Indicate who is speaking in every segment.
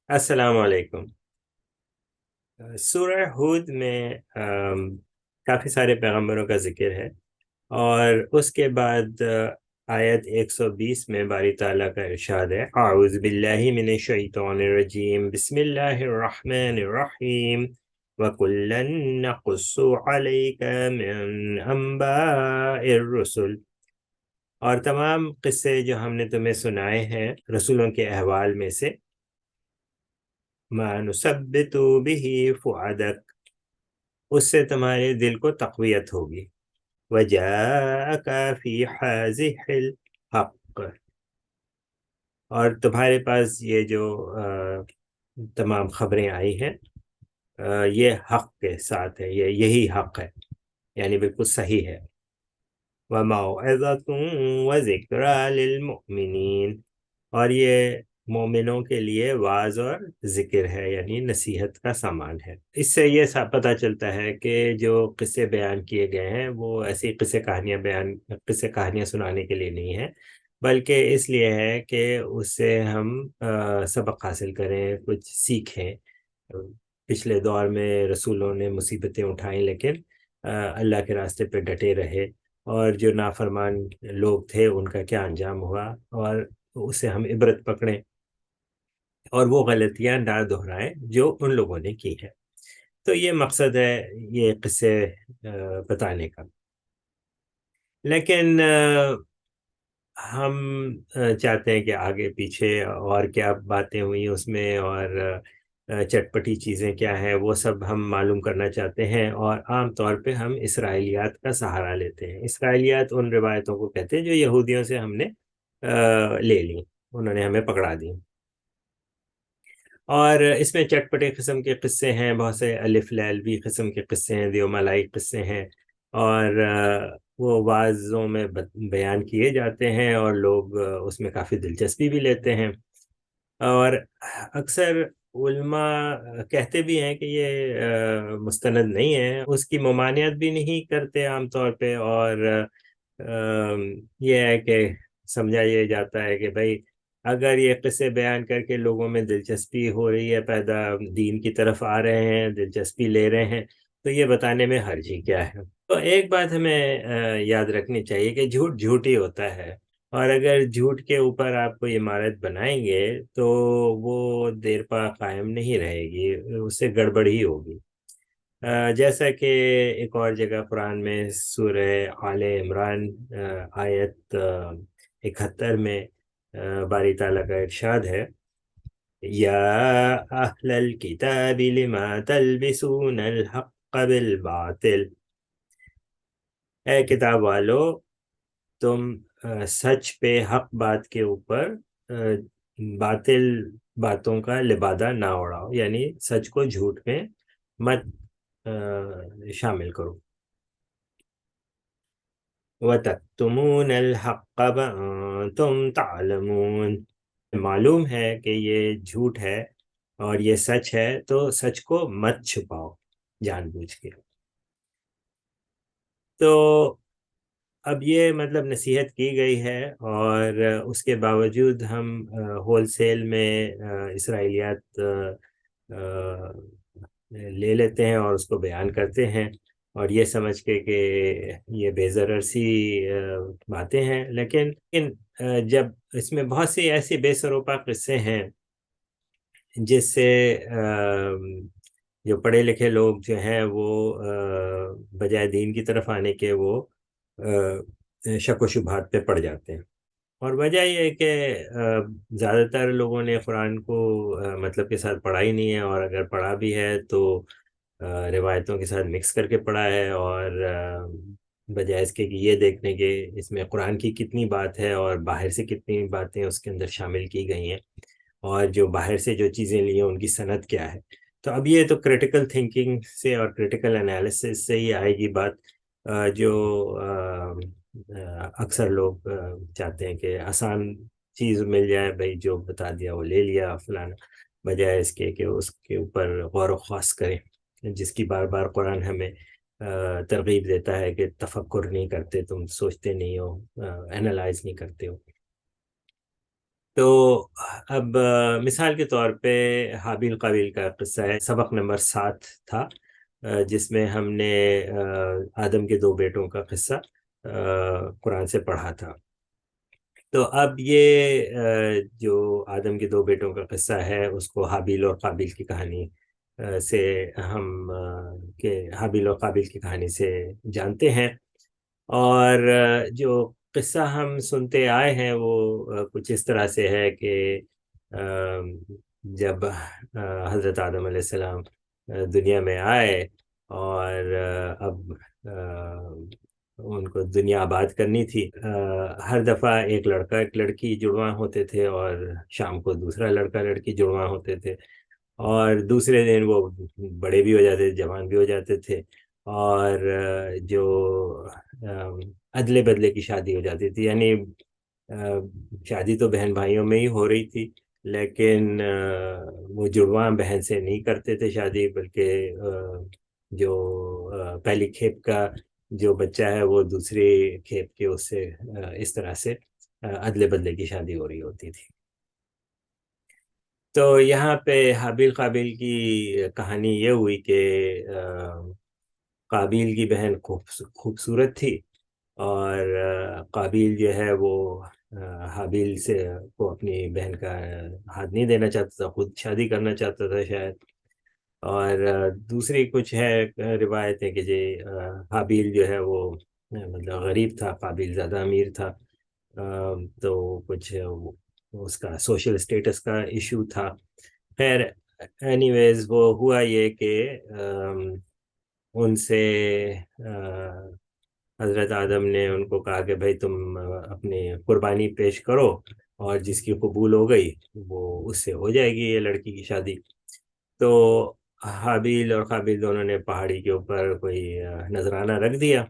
Speaker 1: السلام علیکم۔ سورہ ہود میں کافی سارے پیغمبروں کا ذکر ہے، اور اس کے بعد آیت 120 میں باری تعالیٰ کا ارشاد ہے، اعوذ باللہ من الشیطان الرجیم، بسم اللہ الرحمن الرحیم، وَكُلًّا نَقُصُّ عَلَيْكَ مِنْ أَنْبَاءِ الرُّسُلِ، اور تمام قصے جو ہم نے تمہیں سنائے ہیں رسولوں کے احوال میں سے، مَا نُثَبِّتُ بِهِ فُؤَادَكَ، اس سے تمہارے دل کو تقویت ہوگی، وَجَاءَكَ فِي حَاذِهِ الْحَقِّ، اور تمہارے پاس یہ جو تمام خبریں آئی ہیں یہ حق کے ساتھ ہے، یہی حق ہے، یعنی بالکل صحیح ہے۔ وَمَوْعِظَةٌ وَذِكْرَىٰ لِلْمُؤْمِنِينَ، اور یہ مومنوں کے لیے واعظ اور ذکر ہے، یعنی نصیحت کا سامان ہے۔ اس سے یہ پتہ چلتا ہے کہ جو قصے بیان کیے گئے ہیں وہ ایسی قصے کہانیاں سنانے کے لیے نہیں ہیں، بلکہ اس لیے ہے کہ اس سے ہم سبق حاصل کریں، کچھ سیکھیں۔ پچھلے دور میں رسولوں نے مصیبتیں اٹھائیں، لیکن اللہ کے راستے پہ ڈٹے رہے، اور جو نافرمان لوگ تھے ان کا کیا انجام ہوا، اور اسے ہم عبرت پکڑیں اور وہ غلطیاں نہ دہرائیں جو ان لوگوں نے کی ہے۔ تو یہ مقصد ہے یہ قصے بتانے کا۔ لیکن ہم چاہتے ہیں کہ آگے پیچھے اور کیا باتیں ہوئی اس میں، اور چٹپٹی چیزیں کیا ہیں، وہ سب ہم معلوم کرنا چاہتے ہیں، اور عام طور پہ ہم اسرائیلیات کا سہارا لیتے ہیں۔ اسرائیلیات ان روایتوں کو کہتے ہیں جو یہودیوں سے ہم نے لے لی، انہوں نے ہمیں پکڑا دی، اور اس میں چٹپٹے قسم کے قصے ہیں، بہت سے الف لیلوی قسم کے قصے ہیں، دیومالائی قصے ہیں، اور وہ واعظوں میں بیان کیے جاتے ہیں، اور لوگ اس میں کافی دلچسپی بھی لیتے ہیں، اور اکثر علماء کہتے بھی ہیں کہ یہ مستند نہیں ہے، اس کی ممانعت بھی نہیں کرتے عام طور پہ، اور یہ ہے کہ سمجھا یہ جاتا ہے کہ بھائی اگر یہ قصے بیان کر کے لوگوں میں دلچسپی ہو رہی ہے پیدا، دین کی طرف آ رہے ہیں، دلچسپی لے رہے ہیں، تو یہ بتانے میں حرج ہی کیا ہے۔ تو ایک بات ہمیں یاد رکھنی چاہیے کہ جھوٹ جھوٹ ہی ہوتا ہے، اور اگر جھوٹ کے اوپر آپ کوئی عمارت بنائیں گے تو وہ دیر پا قائم نہیں رہے گی، اس سے گڑبڑ ہی ہوگی۔ جیسا کہ ایک اور جگہ قرآن میں سورہ آل عمران آیت 71 میں باری تعالیٰ کا ارشاد ہے، یا اہل الکتاب لما تلبسون الحق بالباطل، اے کتاب والو تم سچ پہ، حق بات کے اوپر باطل باتوں کا لبادہ نہ اڑاؤ، یعنی سچ کو جھوٹ میں مت شامل کرو۔ وَتَكْتُمُونَ الْحَقَّ وَأَنْتُمْ تَعْلَمُونَ، معلوم ہے کہ یہ جھوٹ ہے اور یہ سچ ہے، تو سچ کو مت چھپاؤ جان بوجھ کے۔ تو اب یہ مطلب نصیحت کی گئی ہے، اور اس کے باوجود ہم ہول سیل میں اسرائیلیات لے لیتے ہیں اور اس کو بیان کرتے ہیں، اور یہ سمجھ کے کہ یہ بے ضرر سی باتیں ہیں، لیکن جب اس میں بہت سی ایسی بے سروپا قصے ہیں جس سے جو پڑھے لکھے لوگ جو ہیں وہ بجائے دین کی طرف آنے کے وہ شک و شبہات پہ پڑ جاتے ہیں، اور وجہ یہ ہے کہ زیادہ تر لوگوں نے قرآن کو مطلب کے ساتھ پڑھا ہی نہیں ہے، اور اگر پڑھا بھی ہے تو روایتوں کے ساتھ مکس کر کے پڑھا ہے، اور بجائے اس کے کہ یہ دیکھنے کے اس میں قرآن کی کتنی بات ہے اور باہر سے کتنی باتیں اس کے اندر شامل کی گئی ہیں، اور جو باہر سے جو چیزیں لی ہیں ان کی سند کیا ہے۔ تو اب یہ تو کریٹیکل تھنکنگ سے اور کریٹیکل انالیسس سے ہی آئے گی بات، جو اکثر لوگ چاہتے ہیں کہ آسان چیز مل جائے، بھائی جو بتا دیا وہ لے لیا فلانا، بجائے اس کے کہ اس کے اوپر غور و خوض کریں، جس کی بار بار قرآن ہمیں ترغیب دیتا ہے کہ تفکر نہیں کرتے، تم سوچتے نہیں ہو، اینالائز نہیں کرتے ہو۔ تو اب مثال کے طور پہ حابیل قابیل کا قصہ ہے، سبق نمبر 7 تھا، جس میں ہم نے آدم کے 2 بیٹوں کا قصہ قرآن سے پڑھا تھا۔ تو اب یہ جو آدم کے 2 بیٹوں کا قصہ ہے، اس کو حابیل اور قابیل کی کہانی سے ہم کہ حابیل اور قابیل کی کہانی سے جانتے ہیں۔ اور جو قصہ ہم سنتے آئے ہیں وہ کچھ اس طرح سے ہے کہ جب حضرت آدم علیہ السلام دنیا میں آئے، اور اب ان کو دنیا آباد کرنی تھی، ہر دفعہ ایک لڑکا ایک لڑکی جڑواں ہوتے تھے، اور شام کو دوسرا لڑکا لڑکی جڑواں ہوتے تھے، اور دوسرے دن وہ بڑے بھی ہو جاتے تھے، جوان بھی ہو جاتے تھے، اور جو ادلے بدلے کی شادی ہو جاتی تھی، یعنی شادی تو بہن بھائیوں میں ہی ہو رہی تھی، لیکن وہ جڑواں بہن سے نہیں کرتے تھے شادی، بلکہ جو پہلی کھیپ کا جو بچہ ہے وہ دوسری کھیپ کے اس سے اس طرح سے ادلے بدلے کی شادی ہو رہی ہوتی تھی۔ تو یہاں پہ حابیل قابیل کی کہانی یہ ہوئی کہ قابیل کی بہن خوبصورت تھی، اور قابیل جو ہے وہ حابیل سے کو اپنی بہن کا ہاتھ نہیں دینا چاہتا تھا، خود شادی کرنا چاہتا تھا شاید۔ اور دوسری کچھ ہے روایتیں کہ جی حابیل جو ہے وہ مطلب غریب تھا، قابیل زیادہ امیر تھا، تو کچھ اس کا سوشل اسٹیٹس کا ایشو تھا۔ خیر اینی ویز وہ ہوا یہ کہ ان سے حضرت آدم نے ان کو کہا کہ بھائی تم اپنی قربانی پیش کرو، اور جس کی قبول ہو گئی وہ اس سے ہو جائے گی یہ لڑکی کی شادی۔ تو حابیل اور قابیل دونوں نے پہاڑی کے اوپر کوئی نذرانہ رکھ دیا،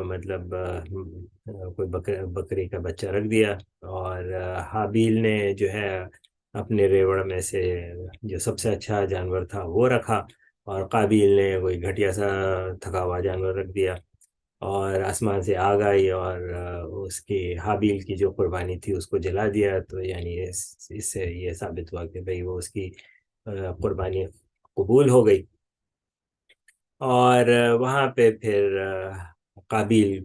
Speaker 1: مطلب کوئی بکری کا بچہ رکھ دیا، اور حابیل نے جو ہے اپنے ریوڑ میں سے جو سب سے اچھا جانور تھا وہ رکھا، اور قابیل نے کوئی گھٹیا سا تھکا ہوا جانور رکھ دیا، اور آسمان سے آگ آئی اور اس کی حابیل کی جو قربانی تھی اس کو جلا دیا۔ تو یعنی اس سے یہ ثابت ہوا کہ بھئی وہ اس کی قربانی قبول ہو گئی۔ اور وہاں پہ پھر قابیل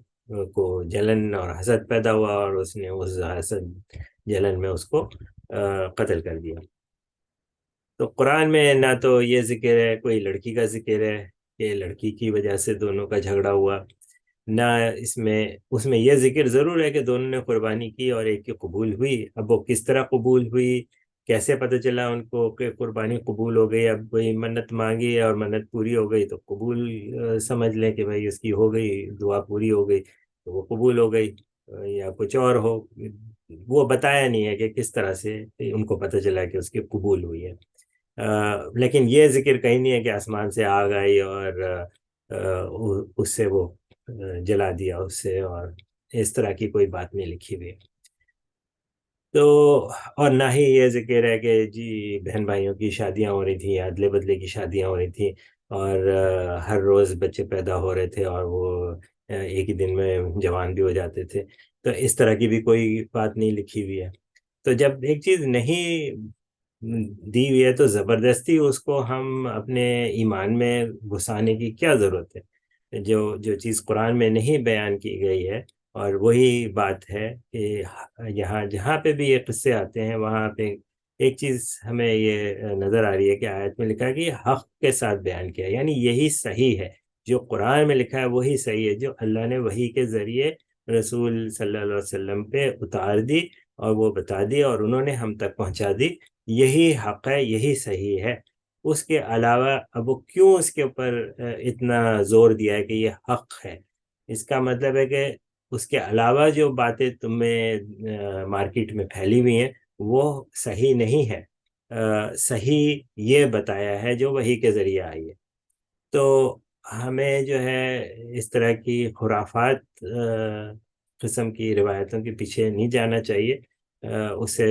Speaker 1: کو جلن اور حسد پیدا ہوا، اور اس نے اس حسد جلن میں اس کو قتل کر دیا۔ تو قرآن میں نہ تو یہ ذکر ہے، کوئی لڑکی کا ذکر ہے کہ لڑکی کی وجہ سے دونوں کا جھگڑا ہوا، نہ اس میں یہ ذکر ضرور ہے کہ دونوں نے قربانی کی اور ایک کی قبول ہوئی۔ اب وہ کس طرح قبول ہوئی، کیسے پتہ چلا ان کو کہ قربانی قبول ہو گئی؟ اب کوئی منت مانگی اور منت پوری ہو گئی تو قبول سمجھ لیں کہ بھائی اس کی ہو گئی، دعا پوری ہو گئی تو وہ قبول ہو گئی، یا کچھ اور ہو، وہ بتایا نہیں ہے کہ کس طرح سے ان کو پتہ چلا کہ اس کی قبول ہوئی ہے۔ لیکن یہ ذکر کہیں نہیں ہے کہ آسمان سے آگ آئی اور اس سے وہ جلا دیا اس سے، اور اس طرح کی کوئی بات نہیں لکھی ہوئی۔ تو اور نہ ہی یہ ذکر ہے کہ جی بہن بھائیوں کی شادیاں ہو رہی تھیں یا ادلے بدلے کی شادیاں ہو رہی تھیں، اور ہر روز بچے پیدا ہو رہے تھے، اور وہ ایک ہی دن میں جوان بھی ہو جاتے تھے۔ تو اس طرح کی بھی کوئی بات نہیں لکھی ہوئی ہے۔ تو جب ایک چیز نہیں دی ہوئی ہے تو زبردستی اس کو ہم اپنے ایمان میں گھسانے کی کیا ضرورت ہے؟ جو چیز قرآن میں نہیں بیان کی گئی ہے، اور وہی بات ہے کہ یہاں جہاں پہ بھی یہ قصے آتے ہیں وہاں پہ ایک چیز ہمیں یہ نظر آ رہی ہے کہ آیت میں لکھا ہے کہ یہ حق کے ساتھ بیان کیا ہے، یعنی یہی صحیح ہے، جو قرآن میں لکھا ہے وہی صحیح ہے، جو اللہ نے وحی کے ذریعے رسول صلی اللہ علیہ وسلم پہ اتار دی اور وہ بتا دی اور انہوں نے ہم تک پہنچا دی، یہی حق ہے، یہی صحیح ہے۔ اس کے علاوہ اب وہ کیوں اس کے اوپر اتنا زور دیا ہے کہ یہ حق ہے؟ اس کا مطلب ہے کہ اس کے علاوہ جو باتیں تمہیں مارکیٹ میں پھیلی ہوئی ہیں وہ صحیح نہیں ہے، صحیح یہ بتایا ہے جو وحی کے ذریعے آئی ہے۔ تو ہمیں جو ہے اس طرح کی خرافات قسم کی روایتوں کے پیچھے نہیں جانا چاہیے، اس سے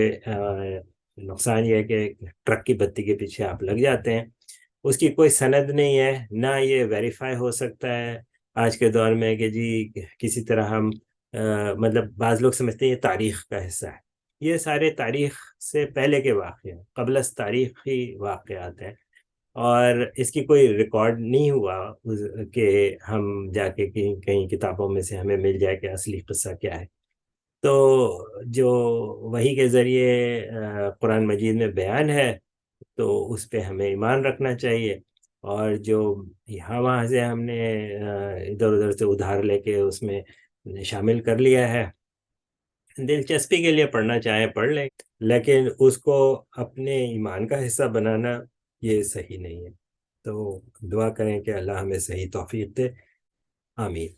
Speaker 1: نقصان یہ ہے کہ ٹرک کی بتی کے پیچھے آپ لگ جاتے ہیں، اس کی کوئی سند نہیں ہے، نہ یہ ویریفائی ہو سکتا ہے آج کے دور میں کہ جی کسی طرح ہم مطلب بعض لوگ سمجھتے ہیں یہ تاریخ کا حصہ ہے، یہ سارے تاریخ سے پہلے کے واقعات، قبل از تاریخی واقعات ہیں، اور اس کی کوئی ریکارڈ نہیں ہوا کہ ہم جا کے کہیں کہیں کتابوں میں سے ہمیں مل جائے کہ اصلی قصہ کیا ہے۔ تو جو وحی کے ذریعے قرآن مجید میں بیان ہے تو اس پہ ہمیں ایمان رکھنا چاہیے، اور جو یہاں وہاں سے ہم نے ادھر ادھر سے ادھار لے کے اس میں شامل کر لیا ہے، دلچسپی کے لیے پڑھنا چاہیں پڑھ لیں، لیکن اس کو اپنے ایمان کا حصہ بنانا یہ صحیح نہیں ہے۔ تو دعا کریں کہ اللہ ہمیں صحیح توفیق دے، آمین۔